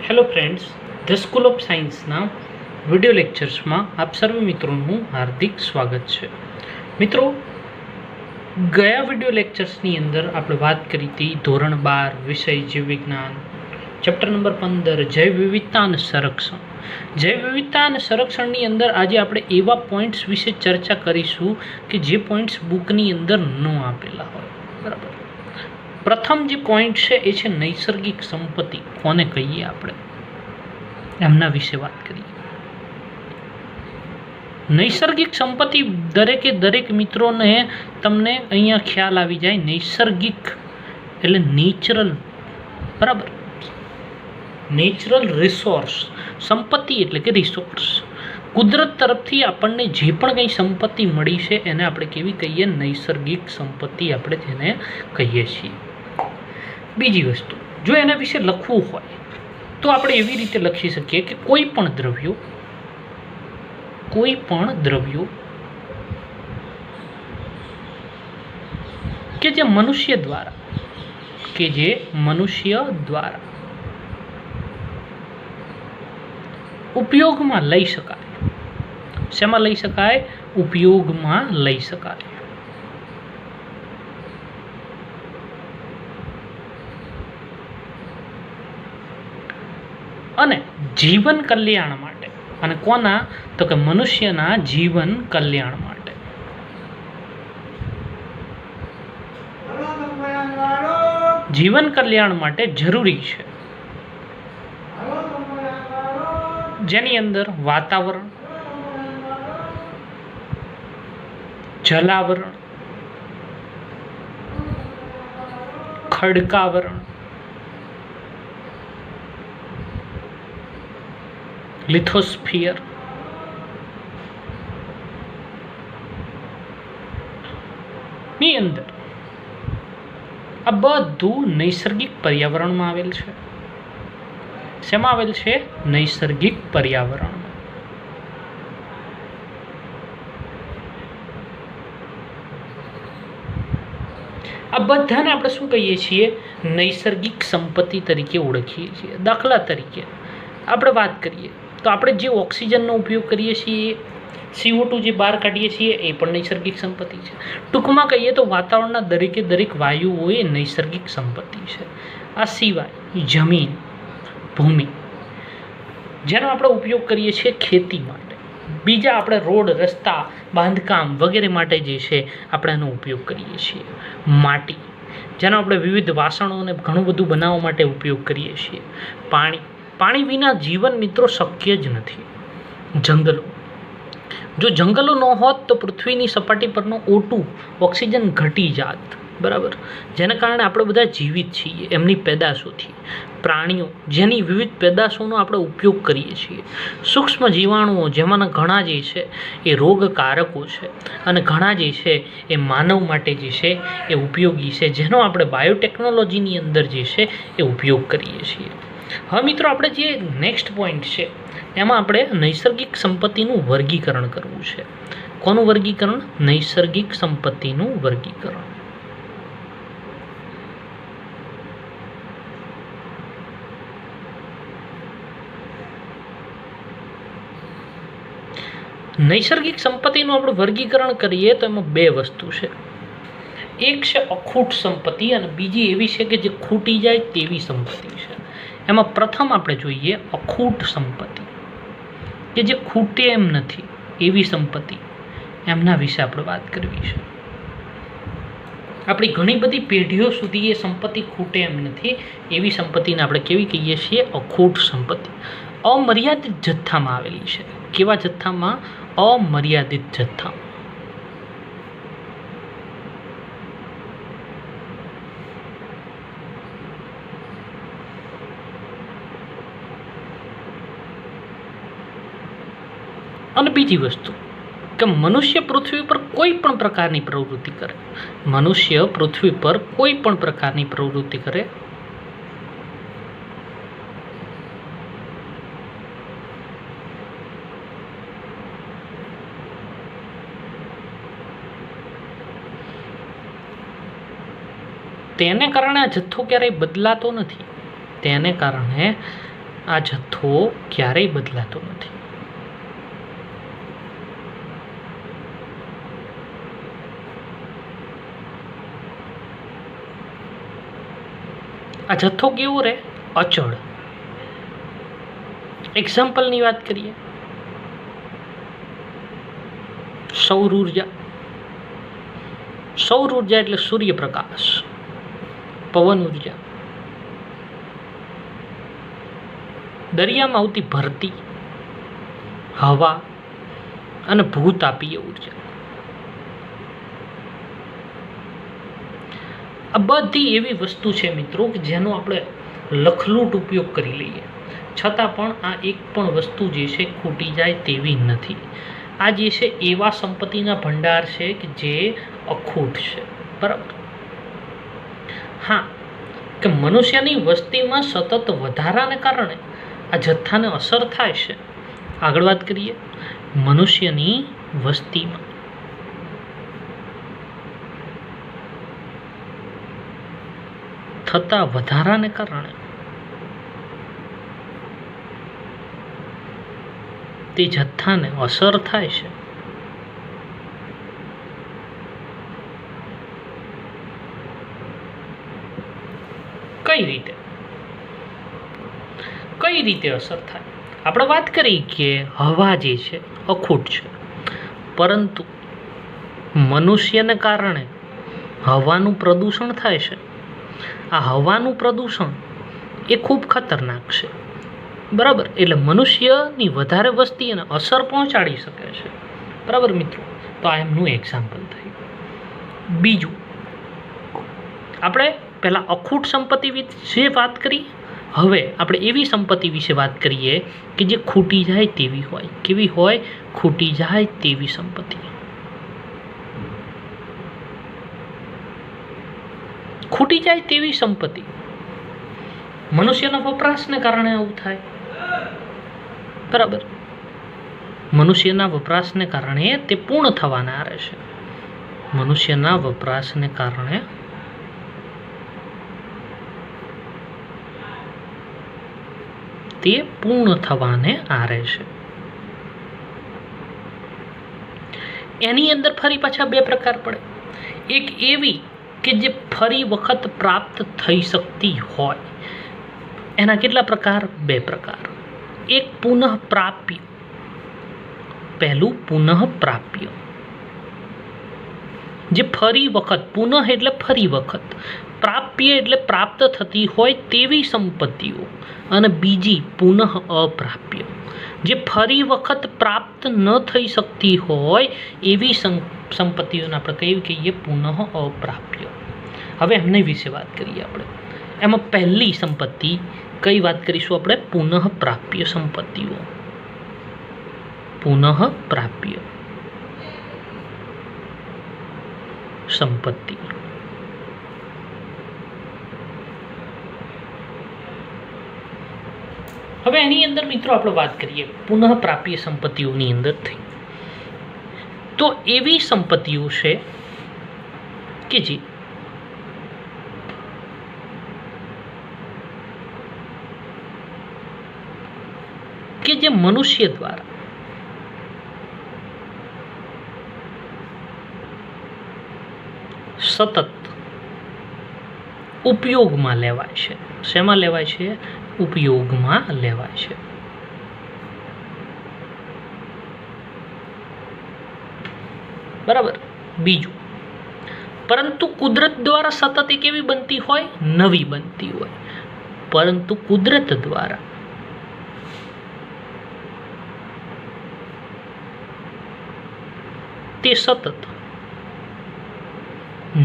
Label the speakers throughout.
Speaker 1: Hello friends, the school of સાયન્સના video લેક્ચર્સમાં આપ સર્વે મિત્રોનું હાર્દિક સ્વાગત છે. મિત્રો, ગયા વિડિયો લેક્ચર્સની અંદર આપણે વાત કરી હતી ધોરણ 12 વિષય જીવ વિજ્ઞાન, ચેપ્ટર નંબર 15 જૈવ વિવિધતા અને સંરક્ષણ. જૈવ વિવિધતા અને સંરક્ષણની અંદર આજે આપણે એવા પોઈન્ટ્સ વિશે ચર્ચા કરીશું કે જે પોઈન્ટ્સ બુકની અંદર ન આપેલા હોય. બરાબર. પ્રથમ જે પોઈન્ટ છે એ છે નૈસર્ગિક સંપત્તિ. કોને કહીએ આપણે, એમના વિશે વાત કરીએ. નૈસર્ગિક સંપત્તિ દરેકે દરેક મિત્રોને તમને અહીંયા ખ્યાલ આવી જાય. નૈસર્ગિક એટલે નેચરલ, બરાબર, નેચરલ રિસોર્સ. સંપત્તિ એટલે કે રિસોર્સ. કુદરત તરફથી આપણને જે પણ કંઈ સંપત્તિ મળી છે એને આપણે કેવી કહીએ? નૈસર્ગિક સંપત્તિ આપણે જેને કહીએ છીએ. બીજી વસ્તુ, જો એના વિશે લખવું હોય તો આપણે એવી રીતે લખી શકીએ કે કોઈ પણ દ્રવ્યો કે જે મનુષ્ય દ્વારા ઉપયોગમાં લઈ શકાય. શેમાં લઈ શકાય? ઉપયોગમાં લઈ શકાય. અને જીવન કલ્યાણ માટે. અને કોના? તો કે મનુષ્યના જીવન કલ્યાણ માટે. જીવન કલ્યાણ માટે જરૂરી છે. જેની અંદર વાતાવરણ, જલાવરણ, ખડકાવરણ, લિથોસ્ફિયર, ની અંદર આ બધું નૈસર્ગિક પર્યાવરણમાં આવેલ છે. શેમાં આવેલ છે? નૈસર્ગિક પર્યાવરણમાં. આ બધાને આપણે શું કહીએ છીએ? નૈસર્ગિક સંપત્તિ તરીકે ઓળખીએ છીએ. દાખલા તરીકે આપણે વાત કરીએ તો આપણે જે ઓક્સિજનનો ઉપયોગ કરીએ છીએ, CO2 જે બહાર કાઢીએ છીએ, એ પણ નૈસર્ગિક સંપત્તિ છે. ટૂંકમાં કહીએ તો વાતાવરણના દરેકે દરેક વાયુઓ એ નૈસર્ગિક સંપત્તિ છે. આ સિવાય જમીન, ભૂમિ, જેનો આપણે ઉપયોગ કરીએ છીએ ખેતી માટે. બીજા આપણે રોડ, રસ્તા, બાંધકામ વગેરે માટે જે છે આપણે એનો ઉપયોગ કરીએ છીએ. માટી, જેનો આપણે વિવિધ વાસણો અને ઘણું બધું બનાવવા માટે ઉપયોગ કરીએ છીએ. પાણી વિના જીવન મિત્રો શક્ય જ નથી. જંગલો, જો જંગલો ન હોત તો પૃથ્વીની સપાટી પરનો O2 ઓક્સિજન ઘટી જાત. બરાબર. જેના કારણે આપણે બધા જીવિત છીએ એમની પેદાશોથી. પ્રાણીઓ, જેની વિવિધ પેદાશોનો આપણે ઉપયોગ કરીએ છીએ. સૂક્ષ્મ જીવાણુઓ, જેમાંના ઘણા જે છે એ રોગકારકો છે અને ઘણા જે છે એ માનવ માટે જે છે એ ઉપયોગી છે, જેનો આપણે બાયોટેકનોલોજીની અંદર જે છે એ ઉપયોગ કરીએ છીએ. હવે મિત્રો, આપણે જે નેક્સ્ટ પોઈન્ટ છે એમાં આપણે નૈસર્ગિક સંપત્તિનું વર્ગીકરણ કરવું છે. કોનું વર્ગીકરણ? નૈસર્ગિક સંપત્તિનું વર્ગીકરણ. નૈસર્ગિક સંપત્તિનું આપણે વર્ગીકરણ કરીએ તો એમાં બે વસ્તુ છે. એક છે અખૂટ સંપત્તિ અને બીજી એવી છે કે જે ખૂટી જાય તેવી સંપત્તિ છે. એમાં પ્રથમ આપણે જોઈએ અખૂટ સંપત્તિ, કે જે ખૂટે એમ નથી એવી સંપત્તિ. એમના વિશે આપણે વાત કરવી છે. આપણી ઘણી બધી પેઢીઓ સુધી એ સંપત્તિ ખૂટે એમ નથી એવી સંપત્તિને આપણે કેવી કહીએ છીએ? અખૂટ સંપત્તિ. અમર્યાદિત જથ્થામાં આવેલી છે. કેવા જથ્થામાં? અમર્યાદિત જથ્થામાં. અને બીજી વસ્તુ કે મનુષ્ય પૃથ્વી પર કોઈ પણ પ્રકારની પ્રવૃત્તિ કરે, તેને કારણે આ જથ્થો ક્યારેય બદલાતો નથી. તેને કારણે આ જથ્થો ક્યારેય બદલાતો નથી. આ જથ્થો કેવો રહે? અચળ. એક્ઝામ્પલની વાત કરીએ, સૌર ઉર્જા. સૌર ઉર્જા એટલે સૂર્યપ્રકાશ, પવન ઉર્જા, દરિયામાં આવતી ભરતી, હવા અને ભૂતાપીય ઉર્જા. આ બધી એવી વસ્તુ છે મિત્રો કે જેનો આપણે લખલૂટ ઉપયોગ કરી લઈએ, છતાં પણ આ એક પણ વસ્તુ જે છે ખૂટી જાય તેવી નથી. આ જે છે એવા સંપત્તિના ભંડાર છે કે જે અખૂટ છે. બરાબર. હા, કે મનુષ્યની વસ્તીમાં સતત વધારાને કારણે આ જથ્થાને અસર થાય છે. આગળ વાત કરીએ, મનુષ્યની વસ્તીમાં થતા વધારાને કારણે તે જથ્થાને અસર થાય છે. કઈ રીતે? કઈ રીતે અસર થાય? આપણે વાત કરી કે હવા જે છે અખૂટ છે, પરંતુ મનુષ્યને કારણે હવાનું પ્રદૂષણ થાય છે. આ હવાનું પ્રદૂષણ એ ખૂબ ખતરનાક છે. બરાબર. એટલે મનુષ્યની વધારે વસ્તી એને અસર પહોંચાડી શકે છે. બરાબર મિત્રો. તો આ એમનું એક્ઝામ્પલ થયું. બીજું, આપણે પહેલાં અખૂટ સંપત્તિ વિશે વાત કરી. હવે આપણે એવી સંપત્તિ વિશે વાત કરીએ કે જે ખૂટી જાય તેવી હોય. કેવી હોય? ખૂટી જાય તેવી સંપત્તિ. ખૂટી જાય તેવી સંપત્તિ મનુષ્યના વપરાશને કારણે આવું થાય. બરાબર. મનુષ્યના વપરાશને કારણે તે પૂર્ણ થવાના આરે છે. મનુષ્યના વપરાશને કારણે તે પૂર્ણ થવાને આરે છે. એની અંદર ફરી પાછા બે પ્રકાર પડે. એક એવી કે જે ફરી વખત પ્રાપ્ત થઈ શકતી હોય. એના કેટલા પ્રકાર? બે પ્રકાર. એક પુનઃપ્રાપ્ય. પહેલું પુનઃપ્રાપ્ય, જે ફરી વખત, પુનઃ એટલે ફરી વખત, પ્રાપ્ય એટલે પ્રાપ્ત થતી હોય તેવી સંપત્તિઓ. અને બીજી પુનઃ અપ્રાપ્ય, જે ફરી વખત પ્રાપ્ત ન થઈ શકતી હોય એવી સંપત્તિઓને આપણે કહીએ પુનઃ અપ્રાપ્ય. હવે એમની વિશે વાત કરીએ આપણે. એમાં પહેલી સંપત્તિ કઈ વાત કરીશું આપણે? પુનઃપ્રાપ્ય સંપત્તિઓ. પુનઃપ્રાપ્ય સંપત્તિ. હવે એની અંદર મિત્રો આપણે વાત કરીએ પુનઃપ્રાપ્ય સંપત્તિઓની અંદરથી, તો એવી સંપત્તિઓ છે કે જે મનુષ્ય દ્વારા સતત ઉપયોગમાં લેવાય છે. શેમાં લેવાય છે? ઉપયોગમાં લેવાય છે. બરાબર. બીજું, પરંતુ કુદરત દ્વારા સતત એ કેવી બનતી હોય? નવી બનતી હોય. પરંતુ કુદરત દ્વારા તે સતત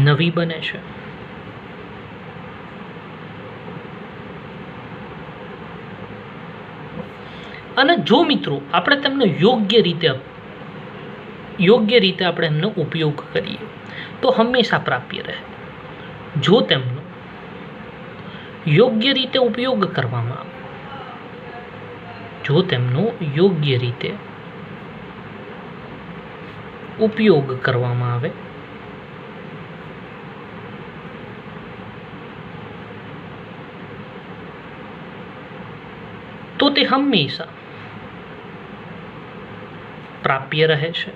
Speaker 1: નવી બને છે. અને જો મિત્રો આપણે તેમનો યોગ્ય રીતે આપણે એમનો ઉપયોગ કરીએ તો હંમેશા પ્રાપ્ય રહે. જો તેમનો યોગ્ય રીતે ઉપયોગ કરવામાં આવે, જો તેમનો યોગ્ય રીતે ઉપયોગ કરવામાં આવે તો તે હંમેશા પ્રાપ્ય રહે છે.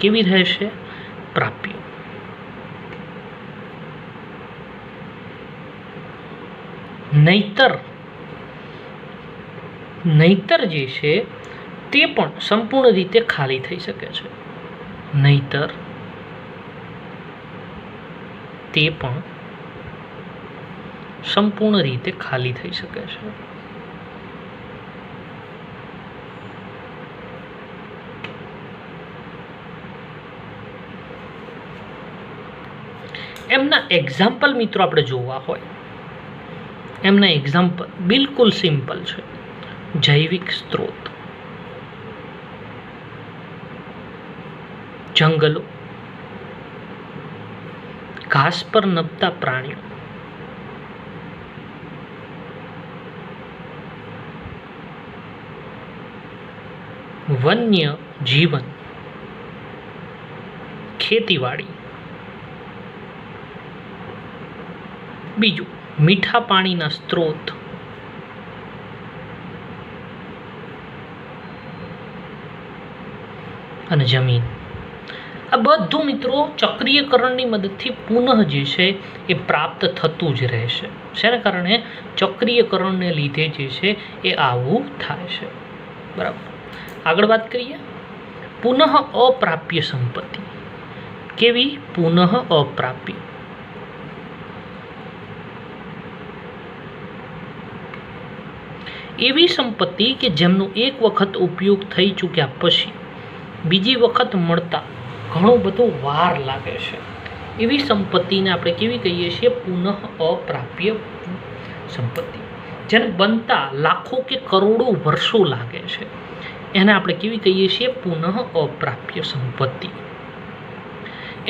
Speaker 1: કેવી રહેશે? પ્રાપ્ય. નહીતર જે છે તે પણ સંપૂર્ણ રીતે ખાલી થઈ શકે છે. નહીતર તે પણ સંપૂર્ણ રીતે ખાલી થઈ શકે છે. એમના એક્ઝામ્પલ મિત્રો આપણે જોવા હોય, એમના એક્ઝામ્પલ બિલકુલ સિમ્પલ છે. જૈવિક સ્ત્રોત, જંગલો, ઘાસ પર નભતા પ્રાણીઓ, વન્ય જીવન, ખેતીવાડી. બીજું, મીઠા પાણીના સ્ત્રોત, અને જમીન. આ બધું મિત્રો ચક્રીયકરણની મદદથી પુનઃ જે છે એ પ્રાપ્ત થતું જ રહેશે. શેના કારણે? ચક્રીયકરણને લીધે જે છે એ આવું થાય છે. બરાબર. આગળ વાત કરીએ. પુનઃ અપ્રાપ્ય સંપત્તિ. કેવી? પુનઃ અપ્રાપ્ય. એવી સંપત્તિ કે જેમનો એક વખત ઉપયોગ થઈ ચૂક્યા પછી બીજી વખત મળતા ઘણો બધો વાર લાગે છે. એવી સંપત્તિને આપણે કેવી કહીએ છીએ? પુનઃ અપ્રાપ્ય સંપત્તિ. જેને બનતા લાખો કે કરોડો વર્ષો લાગે છે એને આપણે કેવી કહીએ છીએ? પુનઃ અપ્રાપ્ય સંપત્તિ.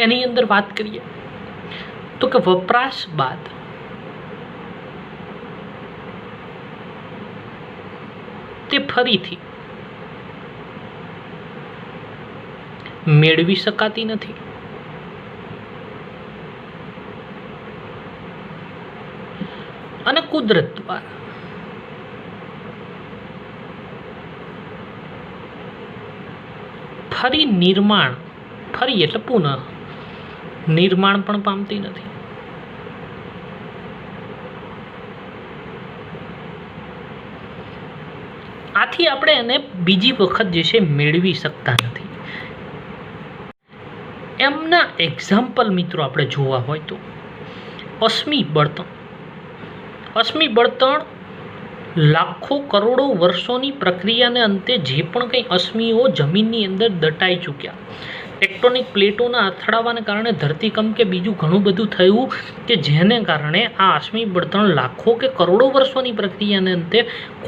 Speaker 1: એની અંદર વાત કરીએ તો કે વપરાશ બાદ તે ફરીથી મેળવી શકાતી નથી. અને કુદરત દ્વારા ફરી નિર્માણ, ફરી એટલે પુનઃ નિર્માણ પણ પામતી નથી. આથી આપણે એને બીજી વખત જે છે મેળવી શકતા નથી. એમના એક્ઝામ્પલ મિત્રો આપણે જોવા હોય તો અશ્મિ બળતણ. અશ્મિ બળતણ લાખો કરોડો વર્ષોની પ્રક્રિયાને અંતે જે પણ કંઈ અશ્મિઓ જમીનની અંદર દટાઈ ચૂક્યા, ટેક્ટોનિક પ્લેટોના અથડાવાને કારણે ધરતીકંપ કે બીજું ઘણું બધું થયું કે જેને કારણે આ અશ્મિ બળતણ લાખો કે કરોડો વર્ષોની પ્રક્રિયાને અંતે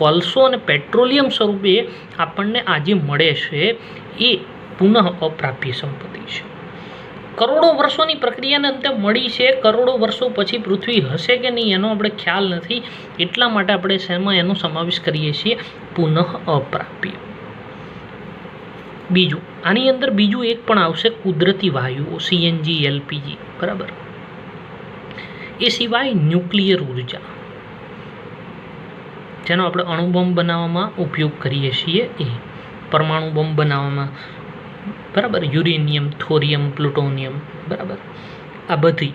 Speaker 1: કોલસો અને પેટ્રોલિયમ સ્વરૂપે આપણને આજે મળે છે એ પુનઃ અપ્રાપ્ય સંપત્તિ છે. કરોડો વર્ષોની પ્રક્રિયાને અંતે મળી છે. કરોડો વર્ષો પછી પૃથ્વી હશે કે નહીં એનો આપણે ખ્યાલ નથી. એટલા માટે આપણે શેમાં એનો સમાવેશ કરીએ છીએ? પુનઃ અપ્રાપ્ય. બીજું, આની અંદર બીજું એક પણ આવશે, કુદરતી વાયુઓ, સીએનજી, એલપીજી. બરાબર. એ સિવાય ન્યુક્લિયર ઉર્જા, જેનો આપણે અણુબોમ્બ બનાવવામાં ઉપયોગ કરીએ છીએ, એ પરમાણુ બોમ્બ બનાવવામાં. બરાબર. Uranium, thorium, plutonium. બરાબર. આ બધી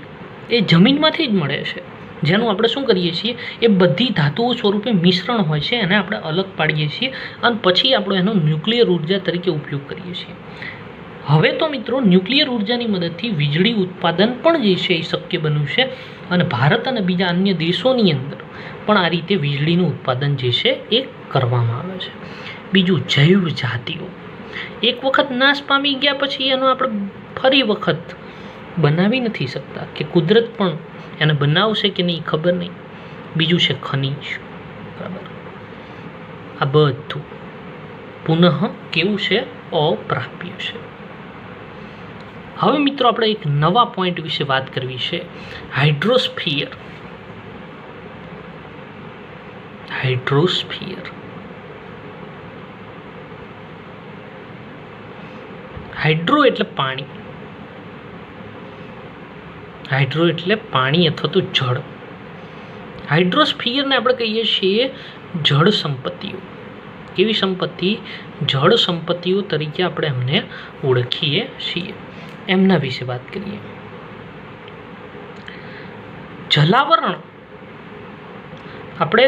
Speaker 1: એ જમીનમાંથી જ મળે છે. જેનું આપણે શું કરીએ છીએ? એ બધી ધાતુઓ સ્વરૂપે મિશ્રણ હોય છે, એને આપણે અલગ પાડીએ છીએ અને પછી આપણે એનો ન્યુક્લિયર ઉર્જા તરીકે ઉપયોગ કરીએ છીએ. હવે તો મિત્રો ન્યુક્લિયર ઉર્જાની મદદથી વીજળી ઉત્પાદન પણ જે છે એ શક્ય બન્યું છે અને ભારત અને બીજા અન્ય દેશોની અંદર પણ આ રીતે વીજળીનું ઉત્પાદન જે છે એ કરવામાં આવે છે. બીજું, જૈવ જાતિઓ. એક વખત નાશ પામી ગયા પછી એનો આપણે ફરી વખત બનાવી નથી શકતા, કે કુદરત પણ એને બનાવશે કે નહીં ખબર નહીં. બીજું છે ખનિજ. બરાબર. આ બધું પુનઃ કેવું છે? અપ્રાપ્ય છે. હવે મિત્રો આપણે એક નવા પોઈન્ટ વિશે વાત કરવી છે, હાઇડ્રોસ્ફિયર. હાઇડ્રોસ્ફિયર. હાઇડ્રો એટલે પાણી. હાઇડ્રો એટલે પાણી અથવા તો જળ. હાઇડ્રોસ્ફિયરને આપણે કહીએ છીએ જળ સંપત્તિઓ. કેવી સંપત્તિ? જળ સંપત્તિઓ તરીકે આપણે એમને ઓળખીએ છીએ. એમના વિશે વાત કરીએ. જલાવરણ આપણે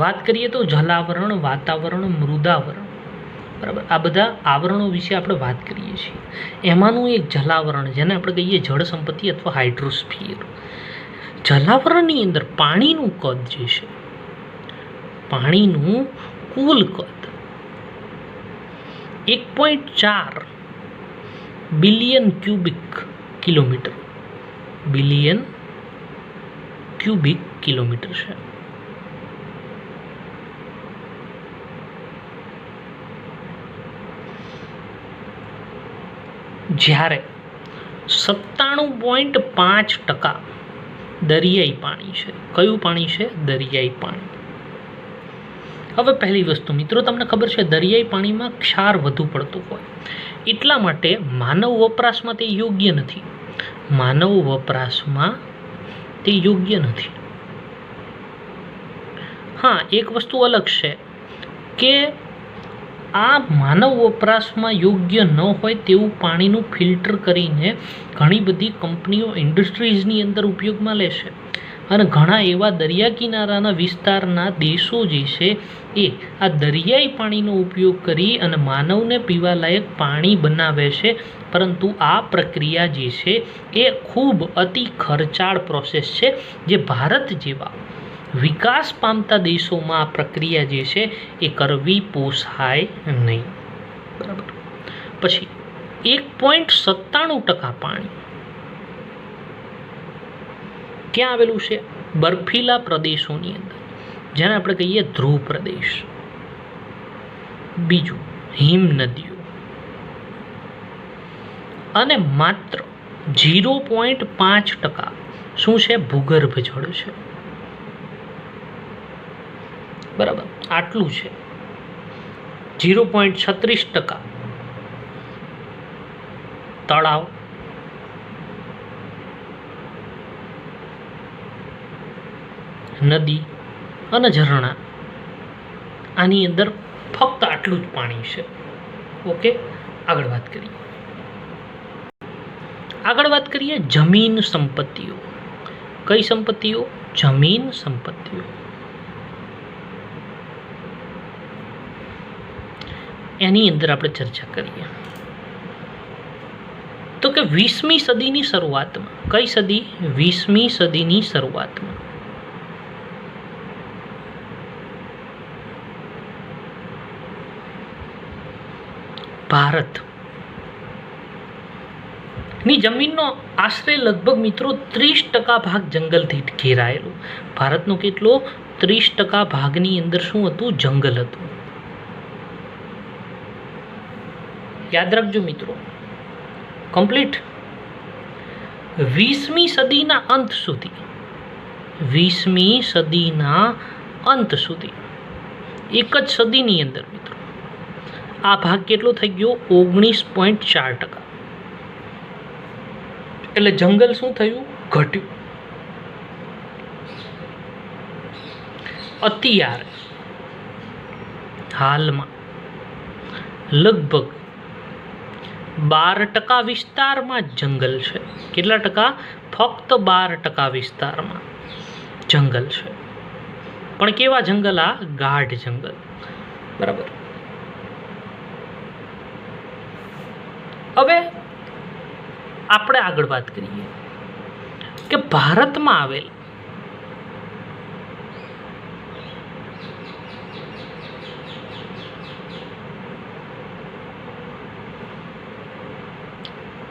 Speaker 1: વાત કરીએ તો જલાવરણ, વાતાવરણ, મૃદાવરણ, બરાબર, આ બધા આવરણો વિશે આપણે વાત કરીએ છીએ. એમાંનું એક જલાવરણ, જેને આપણે કહીએ જળ સંપત્તિ અથવા હાઇડ્રોસ્ફિયર. જલાવરણની અંદર પાણીનું કદ જે છે, પાણીનું કુલ કદ 1.4 billion cubic kilometre, billion cubic kilometre છે. જ્યારે 97.5% દરિયાઈ પાણી છે. કયું પાણી છે? દરિયાઈ પાણી. હવે પહેલી વસ્તુ મિત્રો, તમને ખબર છે દરિયાઈ પાણીમાં ક્ષાર વધુ પડતો હોય, એટલા માટે માનવ વપરાશમાં તે યોગ્ય નથી. માનવ વપરાશમાં તે યોગ્ય નથી. હા, એક વસ્તુ અલગ છે કે આ માનવ વપરાશમાં યોગ્ય ન હોય તેવું પાણીનું ફિલ્ટર કરીને ઘણી બધી કંપનીઓ ઇન્ડસ્ટ્રીઝની અંદર ઉપયોગમાં લેશે, અને ઘણા એવા દરિયા કિનારાના વિસ્તારના દેશો જે છે એ આ દરિયાઈ પાણીનો ઉપયોગ કરી અને માનવને પીવાલાયક પાણી બનાવે છે. પરંતુ આ પ્રક્રિયા જે છે એ ખૂબ અતિ ખર્ચાળ પ્રોસેસ છે, જે ભારત જેવા વિકાસ પામતા દેશોમાં આ પ્રક્રિયા જે છે એ કરવી પોસાય નહીં. બરાબર. પછી 1.97% પાણી ક્યાં આવેલું છે? બર્ફીલા પ્રદેશોની અંદર, જેને આપણે કહીએ ધ્રુવ પ્રદેશ. બીજું, હિમ નદીઓ. અને માત્ર 0.5% શું છે? ભૂગર્ભ જળ છે. બરાબર, આટલું છે. 0.36% તળાવ, નદી અને ઝરણા. આની અંદર ફક્ત આટલું જ પાણી છે. ઓકે, આગળ વાત કરીએ જમીન સંપત્તિઓ. કઈ સંપત્તિઓ? જમીન સંપત્તિઓ. એની અંદર આપણે ચર્ચા કરીએ તો કે 20મી સદીની શરૂઆતમાં, કઈ સદી? 20મી સદીની શરૂઆતમાં ભારતની જમીનનો આશરે લગભગ મિત્રો 30% ભાગ જંગલથી ઘેરાયેલો. ભારતનો કેટલો? 30% ભાગની અંદર શું હતું? જંગલ હતું. યાદ રાખજો મિત્રો, કમ્પ્લીટ 20મી સદીના અંત સુધી, 20મી સદીના અંત સુધી, એક જ સદીની અંદર મિત્રો આ ભાગ કેટલો થઈ ગયો? 19.4%. એટલે જંગલ શું થયું? ઘટ્યું. અત્યારે હાલમાં લગભગ 12% વિસ્તારમાં જંગલ છે. કેટલા ટકા? ફક્ત 12% વિસ્તારમાં જંગલ છે. પણ કેવા જંગલ? આ ગાઢ જંગલ. બરાબર. હવે આપણે આગળ વાત કરીએ કે ભારતમાં આવેલ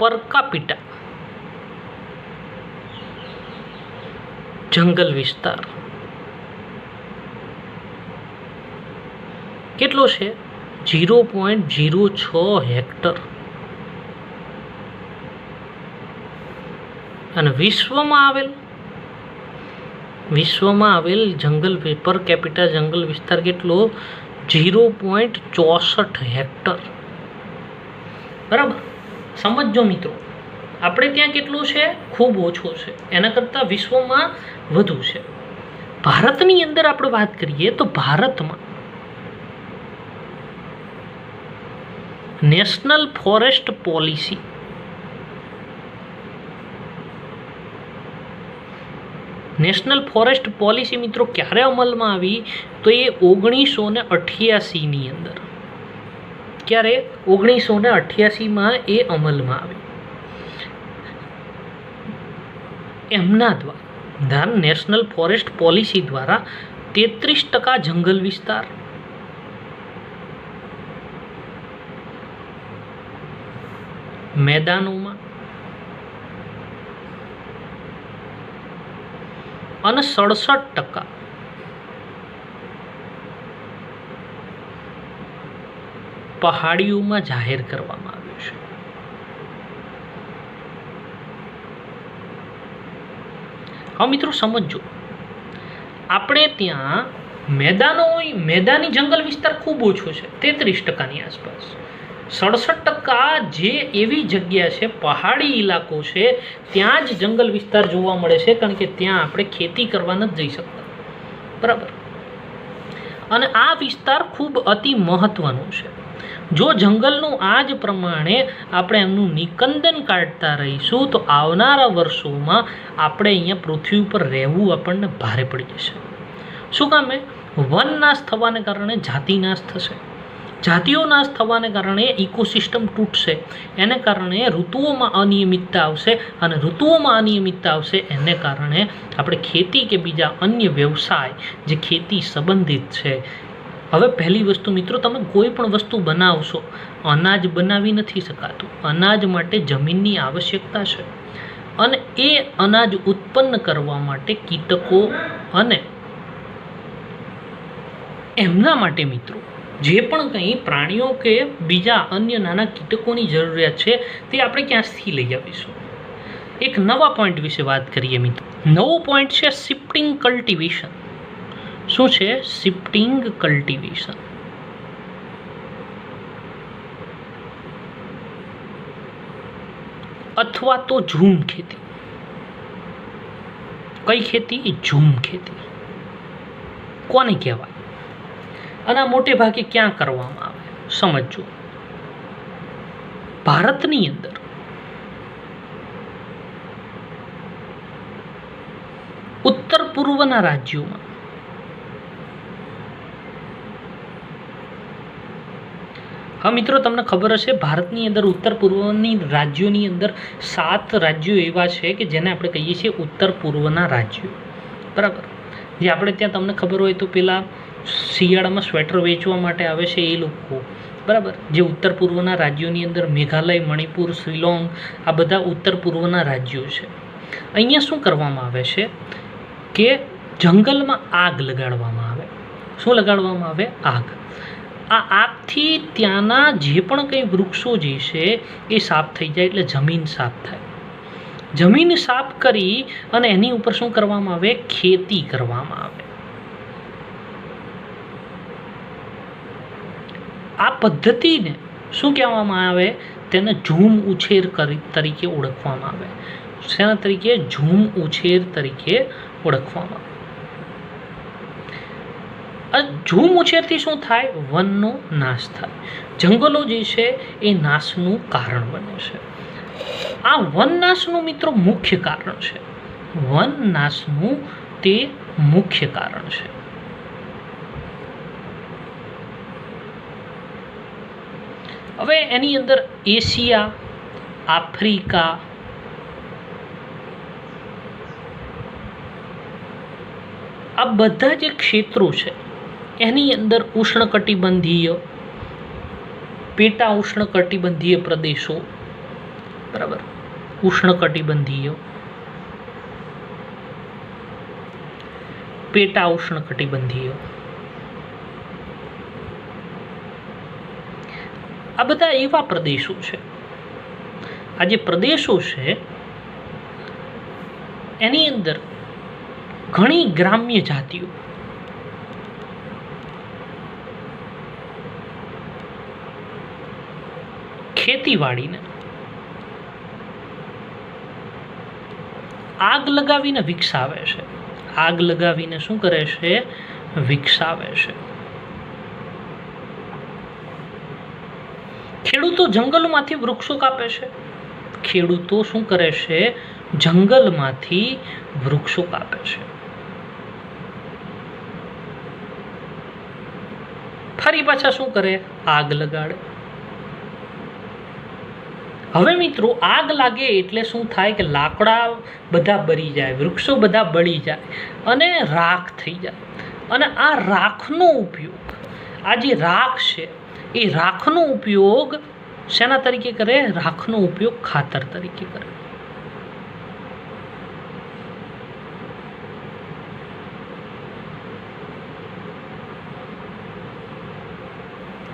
Speaker 1: પર કાપિટા જંગલ વિસ્તાર કેટલો છે? 0.06 હેક્ટર. અને વિશ્વમાં આવેલ જંગલ પર કેપિટા જંગલ વિસ્તાર કેટલો? 0.64 હેક્ટર. બરાબર. સમજો મિત્રો, આપણે ત્યાં કેટલું છે? ખૂબ ઓછો છે. એના કરતાં વિશ્વમાં વધુ છે. ભારતની અંદર આપણે વાત કરીએ તો ભારતમાં national forest policy. National forest policy મિત્રો ક્યારે અમલમાં આવી? તો એ 1988ની અંદર. ક્યારે? 1988માં એ અમલમાં આવી. એમના દ્વારા નેશનલ ફોરેસ્ટ પોલિસી દ્વારા 33% જંગલ વિસ્તાર, મેદાનોમાં અને 67% પહાડીઓમાં જાહેર કરવામાં આવ્યું છે. હા મિત્રો સમજો, આપણે ત્યાં મેદાની જંગલ વિસ્તાર ખૂબ ઓછો છે, 33%ની આસપાસ. 67% જે એવી જગ્યા છે, પહાડી ઇલાકો છે, ત્યાં જ જંગલ વિસ્તાર જોવા મળે છે, કારણ કે ત્યાં આપણે ખેતી કરવા નથી જઈ શકતા, બરાબર. અને આ વિસ્તાર ખૂબ અતિ મહત્વનો છે. જો જંગલનું આ જ પ્રમાણે આપણે એમનું નિકંદન કાઢતા રહીશું તો આવનારા વર્ષોમાં આપણે અહીંયા પૃથ્વી ઉપર રહેવું આપણને ભારે પડી જશે. શું કામે? વન નાશ થવાને કારણે જાતિ નાશ થશે, જાતિઓ નાશ થવાને કારણે ઇકોસિસ્ટમ તૂટશે, એને કારણે ઋતુઓમાં અનિયમિતતા આવશે, અને ઋતુઓમાં અનિયમિતતા આવશે એને કારણે આપણે ખેતી કે બીજા અન્ય વ્યવસાય જે ખેતી સંબંધિત છે. હવે પહેલી વસ્તુ મિત્રો, તમે કોઈ પણ વસ્તુ બનાવશો, અનાજ બનાવી નથી શકાતું. અનાજ માટે જમીનની આવશ્યકતા છે, અને એ અનાજ ઉત્પન્ન કરવા માટે કીટકો અને એમના માટે મિત્રો જે પણ કંઈ પ્રાણીઓ કે બીજા અન્ય નાના કીટકોની જરૂરિયાત છે તે આપણે ક્યાંથી લઈ આવીશું? એક નવા પોઈન્ટ વિશે વાત કરીએ મિત્રો. નવો પોઈન્ટ છે શિફ્ટિંગ કલ્ટિવેશન. શું છે? Shifting cultivation. અથવા તો ઝૂમ ખેતી. કઈ ખેતી? ઝૂમ ખેતી. કોને કહેવાય? અને મોટે ભાગે ક્યાં કરવામાં આવે? સમજો, ભારતની અંદર ઉત્તર પૂર્વના રાજ્યોમાં હા મિત્રો, તમને ખબર હશે, ભારતની અંદર ઉત્તર પૂર્વની રાજ્યોની અંદર 7 રાજ્યો એવા છે કે જેને આપણે કહીએ છીએ ઉત્તર પૂર્વના રાજ્યો, બરાબર. જે આપણે ત્યાં તમને ખબર હોય તો પેલા શિયાળામાં સ્વેટર વેચવા માટે આવે છે એ લોકો, બરાબર. જે ઉત્તર પૂર્વના રાજ્યોની અંદર મેઘાલય, મણિપુર, શિલોંગ, આ બધા ઉત્તર પૂર્વના રાજ્યો છે. અહીંયા શું કરવામાં આવે છે કે જંગલમાં આગ લગાડવામાં આવે. શું લગાડવામાં આવે? આગ. આ આગથી ત્યાંના જે પણ કંઈ વૃક્ષો જે છે એ સાફ થઈ જાય, એટલે જમીન સાફ થાય. જમીન સાફ કરી અને એની ઉપર શું કરવામાં આવે? ખેતી કરવામાં આવે. આ પદ્ધતિને શું કહેવામાં આવે? તેને ઝૂમ ઉછેર તરીકે ઓળખવામાં આવે. શેના તરીકે? ઝૂમ ઉછેર તરીકે ઓળખવામાં આવે. ઝૂમ ઉછેરથી શું થાય? વનનો નાશ થાય. જંગલો જે છે એ નાશનું કારણ બને છે. આ વન નાશનું મિત્રો મુખ્ય કારણ છે. વન નાશનું તે મુખ્ય કારણ છે. હવે એની અંદર એશિયા, આફ્રિકા, આ બધા જે ક્ષેત્રો છે એની અંદર ઉષ્ણકટિબંધીય, પેટા ઉષ્ણકટિબંધીય પ્રદેશો, બરાબર, ઉષ્ણકટિબંધીય, પેટા ઉષ્ણકટિબંધીય, આ બધા એવા પ્રદેશો છે. આ જે પ્રદેશો છે એની અંદર ઘણી ગ્રામ્ય જાતિઓ, ખેતીવાડીને આગ લગાવીને વિકસાવે છે. આગ લગાવીને શું કરે છે? વિકસાવે છે. ખેડૂતો જંગલમાંથી વૃક્ષો કાપે છે. ખેડૂતો શું કરે છે? જંગલમાંથી વૃક્ષો કાપે છે. ફરી પાછા શું કરે? આગ લગાડે. હવે મિત્રો આગ લાગે એટલે શું થાય કે લાકડા બધા બળી જાય, વૃક્ષો બધા બળી જાય અને રાખ થઈ જાય. અને આ રાખનો ઉપયોગ, આ જે રાખ છે એ રાખનો ઉપયોગ શેના તરીકે કરે? રાખનો ઉપયોગ ખાતર તરીકે કરે.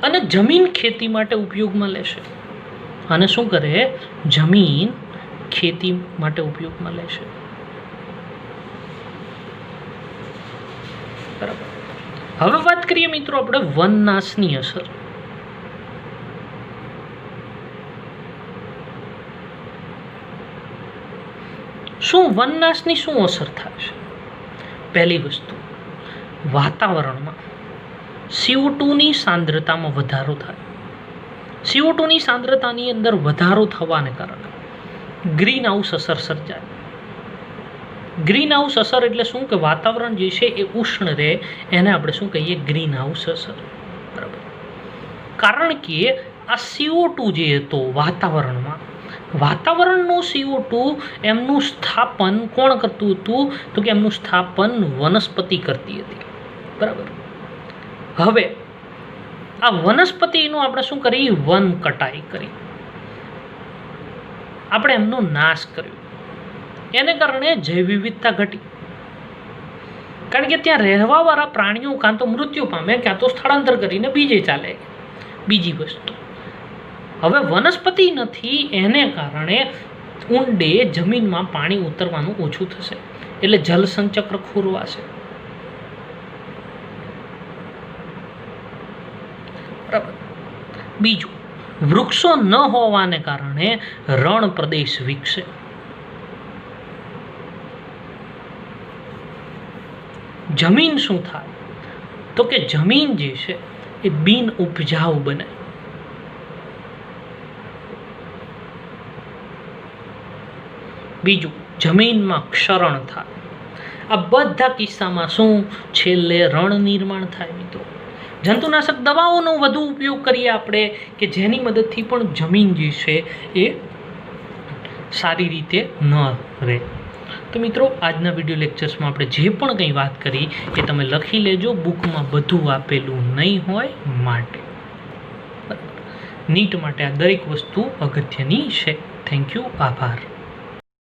Speaker 1: અને જમીન ખેતી માટે ઉપયોગમાં લેશે. અને શું કરે? જમીન ખેતી માટે ઉપયોગમાં લેશે. બરાબર. હવે વાત કરીએ મિત્રો આપણે વનનાશની અસર. શું વનનાશની શું અસર થાય છે? પહેલી વસ્તુ, વાતાવરણમાં CO2 ની સાંદ્રતામાં વધારો થાય. CO2 ની સાંદ્રતાની અંદર વધારો થવાને કારણે ગ્રીન હાઉસ અસર સર્જાય. ગ્રીન હાઉસ અસર એટલે શું? કે વાતાવરણ જે છે એ ઉષ્ણ રહે, એને આપણે શું કહીએ? ગ્રીન હાઉસ અસર. બરાબર. કારણ કે આ CO2 જે હતો વાતાવરણનું CO2 એમનું સ્થાપન કોણ કરતું હતું? તો કે એમનું સ્થાપન વનસ્પતિ કરતી હતી. બરાબર. હવે આ વનસ્પતિનું આપણે શું કરી? વન કટાઈ કરી, આપણે એમનો નાશ કર્યો. એને કારણે જૈવ વિવિધતા ઘટી. કારણ કે ત્યાં રહેવાવાળા પ્રાણીઓ કાં તો મૃત્યુ પામે, કાં તો સ્થળાંતર કરીને બીજે ચાલે. બીજી વસ્તુ, હવે વનસ્પતિ નથી, એને કારણે ઊંડે જમીનમાં પાણી ઉતરવાનું ઓછું થશે, એટલે જલસંચક્ર ખોરવાશે. બરાબર. બીજું, વૃક્ષો ન હોવાને કારણે રણ પ્રદેશ વિકસે. જમીન શું થાય? તો કે જમીન જે છે એ બિન ઉપજાઉ બને. બીજું, જમીનમાં ક્ષરણ થાય. આ બધા કિસ્સામાં શું? છેલ્લે રણ નિર્માણ થાય. મિત્રો, જંતુનાશક દવાઓનો વધુ ઉપયોગ કરીએ આપણે કે જેની મદદથી પણ જમીન જે છે એ સારી રીતે ન રહે. તો મિત્રો, આજના વિડીયો લેક્ચર્સમાં આપણે જે પણ કંઈ વાત કરી એ તમે લખી લેજો. બુકમાં બધું આપેલું નહીં હોય માટે. નીટ માટે આ દરેક વસ્તુ અગત્યની છે. Thank you. આભાર.